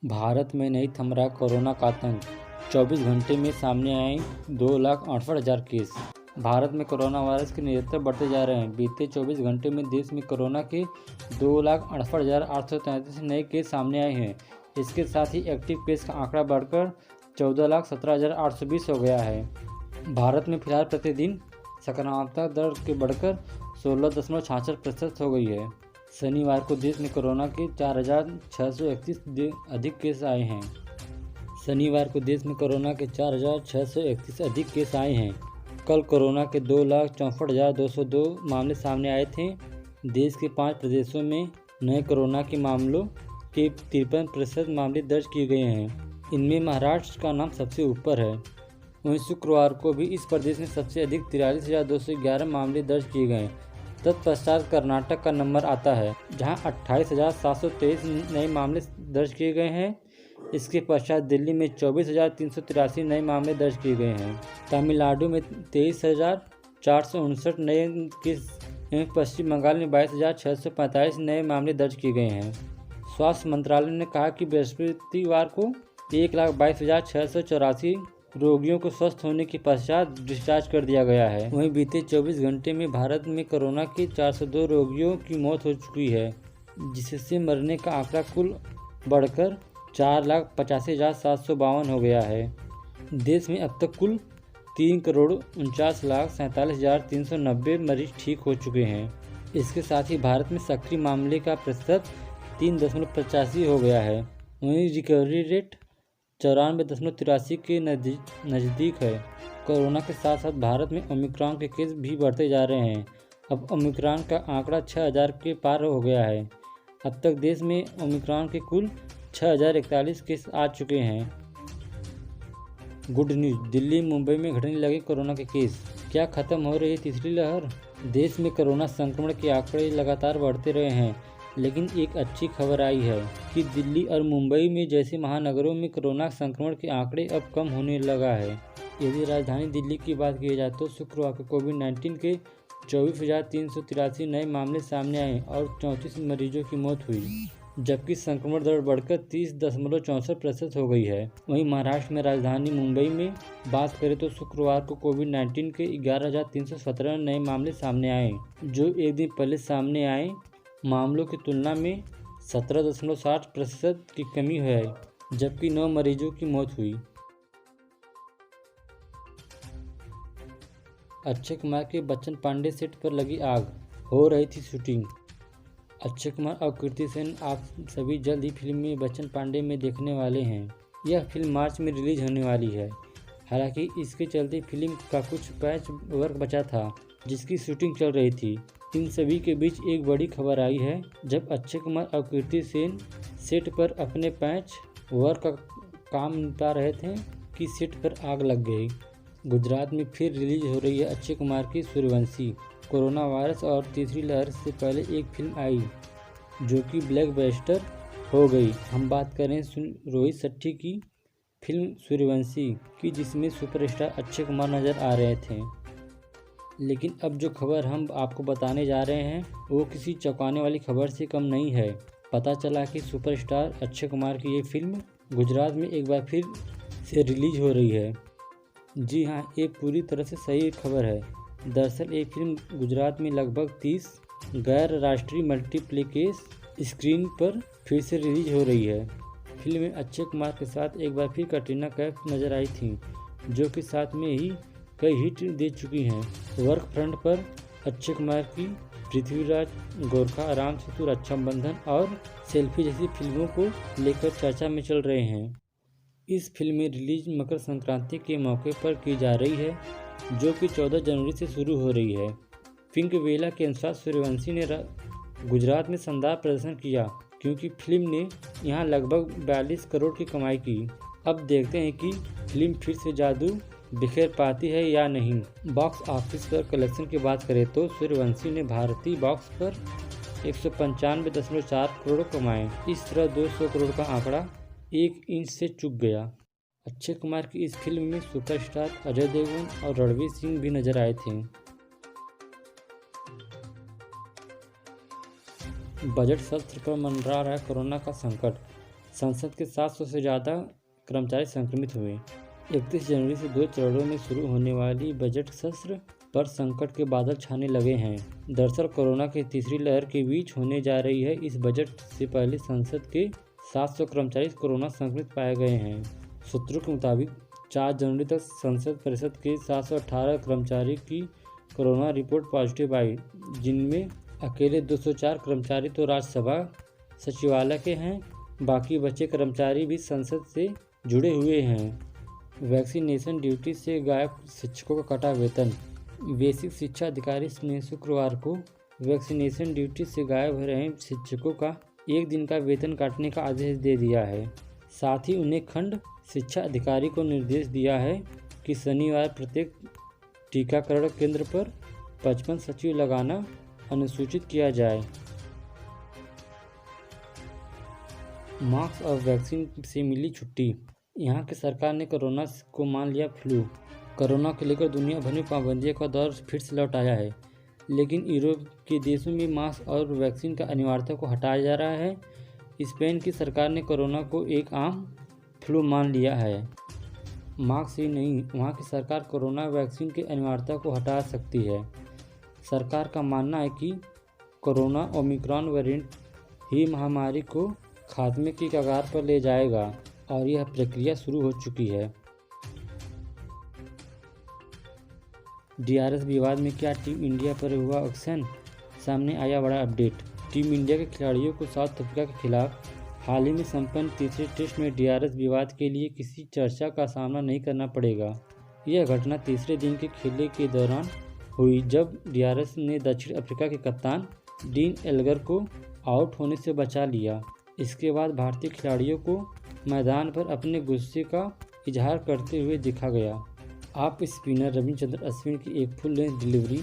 भारत में नहीं थम रहा कोरोना का आतंक। 24 घंटे में सामने आए 2,68,000 केस। भारत में कोरोना वायरस के निरंतर बढ़ते जा रहे हैं। बीते 24 घंटे में देश में कोरोना के 2,68,833 नए केस सामने आए हैं। इसके साथ ही एक्टिव केस का आंकड़ा बढ़कर 14,17,820 हो गया है। भारत में फिलहाल प्रतिदिन सकारात्मक दर के बढ़कर 16.66% हो गई है। शनिवार को देश में कोरोना के 4,631 अधिक केस आए हैं। अधिक केस आए हैं। कल कोरोना के 2,64,202 मामले सामने आए थे। देश के 5 प्रदेशों में नए कोरोना के मामलों के 53% मामले दर्ज किए गए हैं। इनमें महाराष्ट्र का नाम सबसे ऊपर है। वहीं शुक्रवार को भी इस प्रदेश में सबसे अधिक 43,211 मामले दर्ज किए गए। तत्पश्चात कर्नाटक का नंबर आता है, जहां 28,723 नए मामले दर्ज किए गए हैं। इसके पश्चात दिल्ली में 24,383 नए मामले दर्ज किए गए हैं। तमिलनाडु में 23,459 नए केस एवं पश्चिम बंगाल में 22,645 नए मामले दर्ज किए गए हैं। स्वास्थ्य मंत्रालय ने कहा कि बृहस्पतिवार को 1,22,684 रोगियों को स्वस्थ होने के पश्चात डिस्चार्ज कर दिया गया है। वहीं बीते 24 घंटे में भारत में कोरोना के 402 रोगियों की मौत हो चुकी है, जिससे मरने का आंकड़ा कुल बढ़कर 4,85,752 हो गया है। देश में अब तक कुल 3,49,47,390 मरीज ठीक हो चुके हैं। इसके साथ ही भारत में सक्रिय मामले का प्रतिशत 3.85 हो गया है। वहीं रिकवरी रेट 94.83 के नज़दीक है। कोरोना के साथ साथ भारत में ओमिक्रॉन के केस भी बढ़ते जा रहे हैं। अब ओमिक्रॉन का आंकड़ा 6,000 के पार हो गया है। अब तक देश में ओमिक्रॉन के कुल 6,041 केस आ चुके हैं। गुड न्यूज़, दिल्ली मुंबई में घटने लगे कोरोना के केस। क्या खत्म हो रही है तीसरी लहर? देश में कोरोना संक्रमण के आंकड़े लगातार बढ़ते रहे हैं, लेकिन एक अच्छी खबर आई है कि दिल्ली और मुंबई में जैसे महानगरों में कोरोना संक्रमण के आंकड़े अब कम होने लगा है। यदि राजधानी दिल्ली की बात की जाए तो शुक्रवार को कोविड-19 के 24,383 नए मामले सामने आए और 34 मरीजों की मौत हुई, जबकि संक्रमण दर बढ़कर 30.64% हो गई है। वहीं महाराष्ट्र में राजधानी मुंबई में बात करें तो शुक्रवार को कोविड-19 के 11,317 नए मामले सामने आए, जो एक दिन पहले सामने आए मामलों की तुलना में 17.60% की कमी है, जबकि 9 मरीजों की मौत हुई। अक्षय कुमार के बच्चन पांडे सेट पर लगी आग, हो रही थी शूटिंग। अक्षय कुमार और कीर्ति सेन आप सभी जल्द ही फिल्म में बच्चन पांडे में देखने वाले हैं। यह फिल्म मार्च में रिलीज होने वाली है। हालांकि इसके चलते फिल्म का कुछ पैच वर्क बचा था, जिसकी शूटिंग चल रही थी। इन सभी के बीच एक बड़ी खबर आई है, जब अक्षय कुमार और कीर्ति सेन सेट पर अपने पैच वर्क का काम निपटा रहे थे कि सेट पर आग लग गई। गुजरात में फिर रिलीज हो रही है अक्षय कुमार की सूर्यवंशी। कोरोना वायरस और तीसरी लहर से पहले एक फिल्म आई जो कि ब्लॉकबस्टर हो गई। हम बात करें रोहित शेट्टी की फिल्म सूर्यवंशी की, जिसमें सुपरस्टार अक्षय कुमार नजर आ रहे थे। लेकिन अब जो खबर हम आपको बताने जा रहे हैं वो किसी चौंकाने वाली खबर से कम नहीं है। पता चला कि सुपरस्टार अक्षय कुमार की ये फिल्म गुजरात में एक बार फिर से रिलीज हो रही है। जी हाँ, ये पूरी तरह से सही खबर है। दरअसल ये फिल्म गुजरात में लगभग 30 गैर राष्ट्रीय मल्टीप्लेक्स स्क्रीन पर फिर से रिलीज हो रही है। फिल्म में अक्षय कुमार के साथ एक बार फिर कटरीना कैफ नजर आई थी, जो कि साथ में ही कई हिट दे चुकी हैं। वर्क फ्रंट पर अक्षय कुमार की पृथ्वीराज, गोरखा, राम सेतु, रक्षाबंधन और सेल्फी जैसी फिल्मों को लेकर चर्चा में चल रहे हैं। इस फिल्म में रिलीज मकर संक्रांति के मौके पर की जा रही है, जो कि 14 जनवरी से शुरू हो रही है। पिंक वेला के अनुसार सूर्यवंशी ने गुजरात में शानदार प्रदर्शन किया, क्योंकि फिल्म ने यहां लगभग 42 करोड़ की कमाई की। अब देखते हैं कि फिल्म फिर से जादू बिखेर पाती है या नहीं। बॉक्स ऑफिस पर कलेक्शन की बात करें तो सूर्यवंशी ने भारतीय बॉक्स पर 195.4 करोड़ कमाए। इस तरह 200 करोड़ का आंकड़ा 1 इंच से चूक गया। अक्षय कुमार की इस फिल्म में सुपरस्टार अजय देवगन और रणवीर सिंह भी नजर आए थे। बजट सत्र पर मंडरा रहा कोरोना का संकट। संसद के 700 से ज़्यादा कर्मचारी संक्रमित हुए। 31 जनवरी से 2 चरणों में शुरू होने वाली बजट सत्र पर संकट के बादल छाने लगे हैं। दरअसल कोरोना की तीसरी लहर के बीच होने जा रही है इस बजट से पहले संसद के 700 कर्मचारी कोरोना संक्रमित पाए गए हैं। सूत्रों के मुताबिक 4 जनवरी तक संसद परिषद के 718 कर्मचारी की कोरोना रिपोर्ट पॉजिटिव आई, जिनमें अकेले 204 कर्मचारी तो राज्यसभा सचिवालय के हैं। बाकी बचे कर्मचारी भी संसद से जुड़े हुए हैं। वैक्सीनेशन ड्यूटी से गायब शिक्षकों का कटा वेतन। बेसिक शिक्षा अधिकारी ने शुक्रवार को वैक्सीनेशन ड्यूटी से गायब हो रहे शिक्षकों का 1 दिन का वेतन काटने का आदेश दे दिया है। साथ ही उन्हें खंड शिक्षा अधिकारी को निर्देश दिया है कि शनिवार प्रत्येक टीकाकरण केंद्र पर 55 सचिव लगाना अनुसूचित किया जाए। मास्क और वैक्सीन से मिली छुट्टी। यहाँ की सरकार ने कोरोना को मान लिया फ्लू। कोरोना को लेकर दुनिया भर में पाबंदियों का दौर फिर से लौट आया है, लेकिन यूरोप के देशों में मास्क और वैक्सीन का अनिवार्यता को हटाया जा रहा है। स्पेन की सरकार ने कोरोना को एक आम फ्लू मान लिया है। मास्क ही नहीं, वहाँ की सरकार कोरोना वैक्सीन की अनिवार्यता को हटा सकती है। सरकार का मानना है कि कोरोना ओमिक्रॉन वेरिएंट ही महामारी को खात्मे की कगार पर ले जाएगा और यह प्रक्रिया शुरू हो चुकी है। डीआरएस विवाद में क्या टीम इंडिया पर हुआ एक्शन? सामने आया बड़ा अपडेट। टीम इंडिया के खिलाड़ियों को साउथ अफ्रीका के खिलाफ हाल ही में संपन्न तीसरे टेस्ट में डीआरएस विवाद के लिए किसी चर्चा का सामना नहीं करना पड़ेगा। यह घटना तीसरे दिन के खेल के दौरान हुई, जब डीआरएस ने दक्षिण अफ्रीका के कप्तान डीन एल्गर को आउट होने से बचा लिया। इसके बाद भारतीय खिलाड़ियों को मैदान पर अपने गुस्से का इजहार करते हुए देखा गया। ऑफ स्पिनर रविचंद्रन अश्विन की एक फुल लेंथ डिलीवरी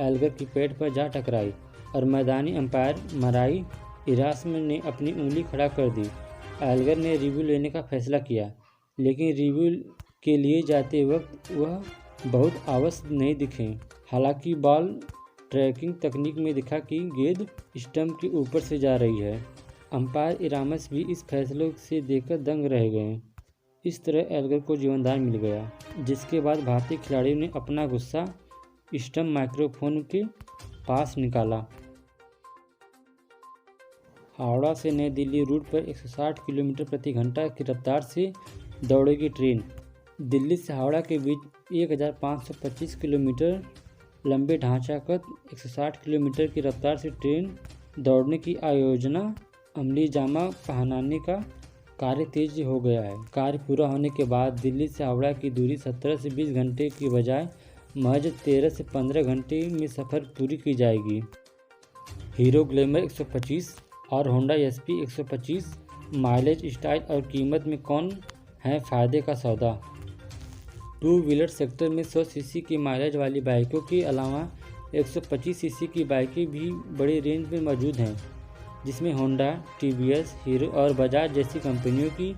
एल्गर की पैड पर जा टकराई और मैदानी अंपायर मराई इरासम ने अपनी उंगली खड़ा कर दी। एल्गर ने रिव्यू लेने का फैसला किया, लेकिन रिव्यू के लिए जाते वक्त वह बहुत आवाज नहीं दिखे। हालांकि बॉल ट्रैकिंग तकनीक में दिखा कि गेंद स्टंप के ऊपर से जा रही है। अंपायर इरामस भी इस फैसले से देखकर दंग रह गए। इस तरह एल्गर को जीवनदान मिल गया, जिसके बाद भारतीय खिलाड़ियों ने अपना गुस्सा स्टंप माइक्रोफोन के पास निकाला। हावड़ा से नई दिल्ली रूट पर 160 किलोमीटर प्रति घंटा की रफ्तार से दौड़ेगी ट्रेन। दिल्ली से हावड़ा के बीच 1525 किलोमीटर लंबे ढांचागत 160 किलोमीटर की रफ्तार से ट्रेन दौड़ने की आयोजना अमली जामा पहनाने का कार्य तेज हो गया है। कार्य पूरा होने के बाद दिल्ली से हावड़ा की दूरी 17 से 20 घंटे की बजाय महज 13 से 15 घंटे में सफ़र पूरी की जाएगी। हीरो ग्लैमर 125 और होंडा एसपी 125 माइलेज, स्टाइल और कीमत में कौन है फ़ायदे का सौदा? 2 व्हीलर सेक्टर में 100 सीसी की माइलेज वाली बाइकों के अलावा 125 सीसी की बाइकें भी बड़े रेंज में मौजूद हैं, जिसमें होंडा, टीवीएस, हीरो और बजाज जैसी कंपनियों की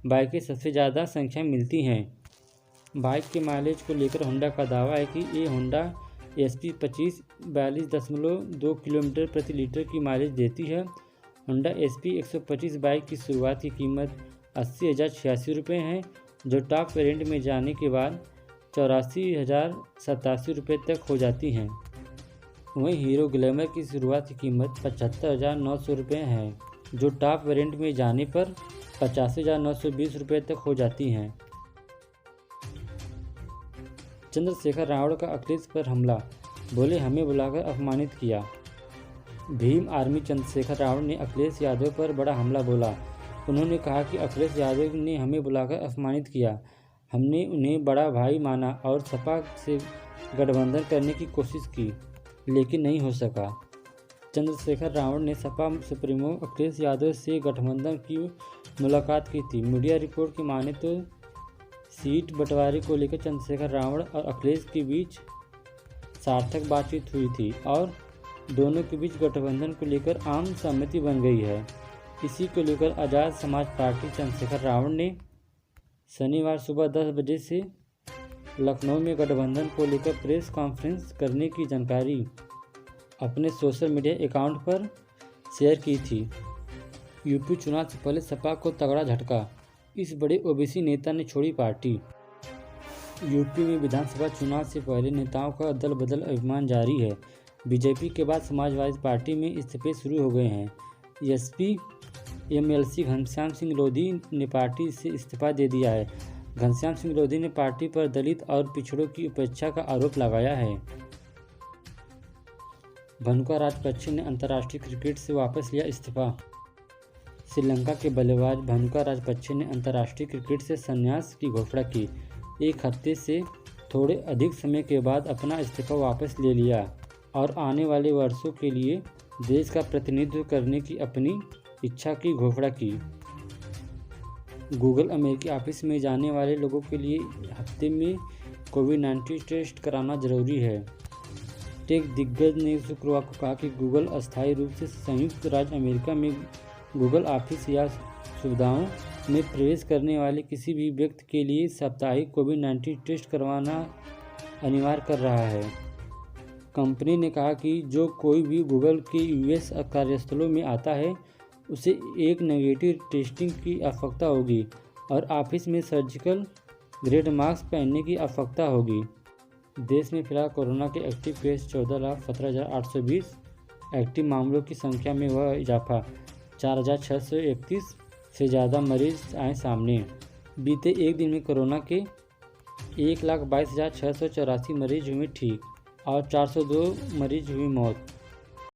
बाइकें सबसे ज़्यादा संख्या मिलती हैं। बाइक के माइलेज को लेकर होंडा का दावा है कि ये होंडा एसपी 25 42.2 किलोमीटर प्रति लीटर की माइलेज देती है। होंडा एसपी 125 बाइक की शुरुआती कीमत 80,086 रुपये है, जो टॉप वेरिएंट में जाने के बाद 84,087 रुपये तक हो जाती हैं। वहीं हीरो ग्लैमर की शुरुआती कीमत 75,900 रुपये है, जो टॉप वेरिएंट में जाने पर 85,920 रुपये तक हो जाती हैं। चंद्रशेखर रावण का अखिलेश पर हमला, बोले हमें बुलाकर अपमानित किया। भीम आर्मी चंद्रशेखर रावण ने अखिलेश यादव पर बड़ा हमला बोला। उन्होंने कहा कि अखिलेश यादव ने हमें बुलाकर अपमानित किया। हमने उन्हें बड़ा भाई माना और सपा से गठबंधन करने की कोशिश की, लेकिन नहीं हो सका। चंद्रशेखर रावण ने सपा सुप्रीमो अखिलेश यादव से गठबंधन की मुलाकात की थी। मीडिया रिपोर्ट की माने तो सीट बंटवारे को लेकर चंद्रशेखर रावण और अखिलेश के बीच सार्थक बातचीत हुई थी और दोनों के बीच गठबंधन को लेकर आम सहमति बन गई है। इसी को लेकर आज़ाद समाज पार्टी चंद्रशेखर रावण ने शनिवार सुबह 10 बजे से लखनऊ में गठबंधन को लेकर प्रेस कॉन्फ्रेंस करने की जानकारी अपने सोशल मीडिया अकाउंट पर शेयर की थी। यूपी चुनाव से पहले सपा को तगड़ा झटका, इस बड़े ओबीसी नेता ने छोड़ी पार्टी। यूपी में विधानसभा चुनाव से पहले नेताओं का दल बदल अभियान जारी है। बीजेपी के बाद समाजवादी पार्टी में इस्तीफे शुरू हो गए हैं। एसपी एमएलसी घनश्याम सिंह लोधी ने पार्टी से इस्तीफा दे दिया है। घनश्याम सिंह लोधी ने पार्टी पर दलित और पिछड़ों की उपेक्षा का आरोप लगाया है। भानुका राजपक्षे ने अंतर्राष्ट्रीय क्रिकेट से वापस लिया इस्तीफा। श्रीलंका के बल्लेबाज भानुका राजपक्षे ने अंतर्राष्ट्रीय क्रिकेट से संन्यास की घोषणा की। एक हफ्ते से थोड़े अधिक समय के बाद अपना इस्तीफा वापस ले लिया और आने वाले वर्षों के लिए देश का प्रतिनिधित्व करने की अपनी इच्छा की घोषणा की। गूगल अमेरिकी ऑफिस में जाने वाले लोगों के लिए हफ्ते में कोविड-19 टेस्ट कराना जरूरी है। टेक दिग्गज ने शुक्रवार को कहा कि गूगल अस्थायी रूप से संयुक्त राज्य अमेरिका में गूगल ऑफिस या सुविधाओं में प्रवेश करने वाले किसी भी व्यक्ति के लिए साप्ताहिक कोविड-19 टेस्ट करवाना अनिवार्य कर रहा है। कंपनी ने कहा कि जो कोई भी गूगल के यूएस कार्यस्थलों में आता है उसे एक नेगेटिव टेस्टिंग की आवश्यकता होगी और ऑफिस में सर्जिकल ग्रेड मास्क पहनने की आवश्यकता होगी। देश में फिलहाल कोरोना के एक्टिव केस 14,17,820, एक्टिव मामलों की संख्या में हुआ इजाफा, 4,631 से ज़्यादा मरीज आए सामने। बीते एक दिन में कोरोना के 1,22,684 मरीज हुए ठीक और 402 मरीज हुई मौत।